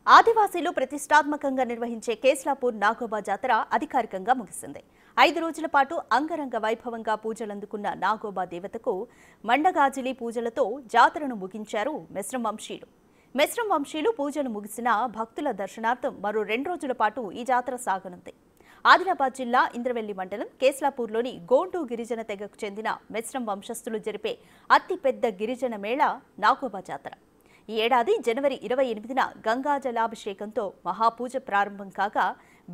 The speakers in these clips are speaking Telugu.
ఆదివాసీలు ప్రతిష్టాత్మకంగా నిర్వహించే కేస్లాపూర్ నాగోబా జాతర అధికారికంగా ముగిసింది. 5 రోజుల పాటు అంగరంగ వైభవంగా పూజలందుకున్న నాగోబా దేవతకు మండగాజిలి పూజలతో జాతరను ముగించారు మెస్రం వంశీయులు. మెస్రం వంశీయులు పూజలు ముగిసిన భక్తుల దర్శనార్థం మరో 2 రోజుల పాటు ఈ జాతర సాగనుంది. ఆదిలాబాద్ జిల్లా ఇంద్రవెల్లి మండలం కేస్లాపూర్లోని గోండు గిరిజన తెగకు చెందిన మెస్రం వంశస్థులు జరిపే అతిపెద్ద గిరిజన మేళ నాగోబా జాతర. ఈ ఏడాది జనవరి 28న గంగాజలాభిషేకంతో మహాపూజ ప్రారంభం కాగా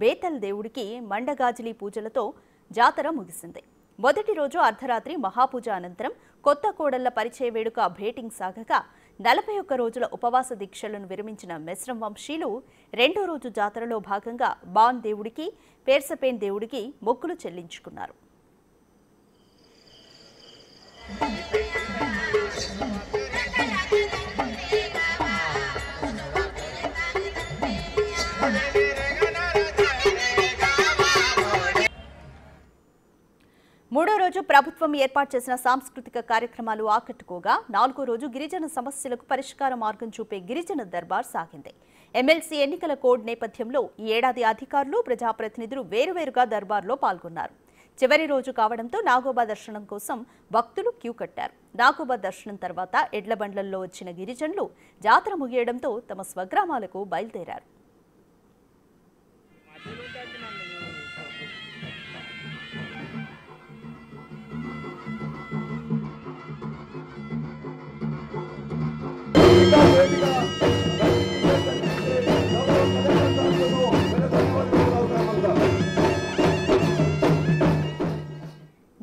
బేతల్ దేవుడికి మండగాజిలి పూజలతో జాతర ముగిసింది. మొదటి రోజు అర్ధరాత్రి మహాపూజ అనంతరం కొత్త కోడళ్ల పరిచయ వేడుక భేటింగ్ సాగగా 41 రోజుల ఉపవాస దీక్షలను విరమించిన మెస్రం వంశీయులు రెండో రోజు జాతరలో భాగంగా బాన్ దేవుడికి, పేర్సపేన్ దేవుడికి మొక్కులు చెల్లించుకున్నారు. మూడో రోజు ప్రభుత్వం ఏర్పాటు చేసిన సాంస్కృతిక కార్యక్రమాలు ఆకట్టుకోగా 4వ రోజు గిరిజన సమస్యలకు పరిష్కార మార్గం చూపే గిరిజన దర్బార్ సాగింది. ఎమ్మెల్సీ ఎన్నికల కోడ్ నేపథ్యంలో ఈ ఏడాది అధికారులు, ప్రజాప్రతినిధులు వేరువేరుగా దర్బార్లో పాల్గొన్నారు. చివరి రోజు కావడంతో నాగోబా దర్శనం కోసం భక్తులు క్యూ కట్టారు. నాగోబా దర్శనం తర్వాత ఎడ్ల బండ్లల్లో వచ్చిన గిరిజనులు జాతర ముగియడంతో తమ స్వగ్రామాలకు బయలుదేరారు.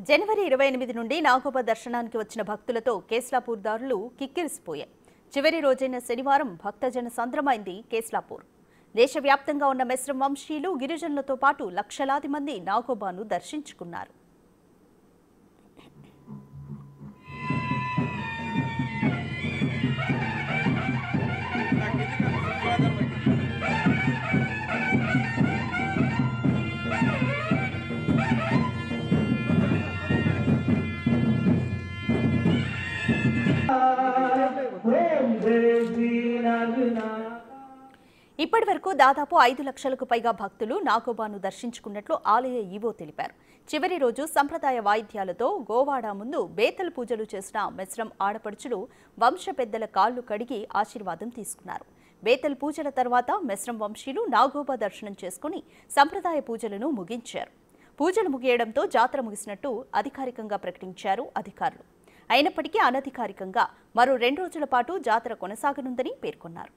జనవరి 28 నుండి నాగోబా దర్శనానికి వచ్చిన భక్తులతో కేస్లాపూర్ దారులు కిక్కిరిసిపోయాయి. చివరి రోజైన శనివారం భక్తజన సంద్రమైంది కేస్లాపూర్. దేశవ్యాప్తంగా ఉన్న మెస్రం వంశీయులు, గిరిజనులతో పాటు లక్షలాది మంది నాగోబాను దర్శించుకున్నారు. ఇప్పటి వరకు దాదాపు 5 లక్షలకు పైగా భక్తులు నాగోబాను దర్శించుకున్నట్లు ఆలయ ఈవో తెలిపారు. చివరి రోజు సంప్రదాయ వాయిద్యాలతో గోవాడ ముందు బేతల్ పూజలు చేసిన మెస్రం ఆడపడుచులు వంశ పెద్దల కాళ్లు కడిగి ఆశీర్వాదం తీసుకున్నారు. బేతల్ పూజల తర్వాత మెస్రం వంశీయులు నాగోబా దర్శనం చేసుకుని సంప్రదాయ పూజలను ముగించారు. పూజలు ముగియడంతో జాతర ముగిసినట్టు అధికారికంగా ప్రకటించారు అధికారులు. అయినప్పటికీ అనధికారికంగా మరో 2 రోజుల పాటు జాతర కొనసాగనుందని పేర్కొన్నారు.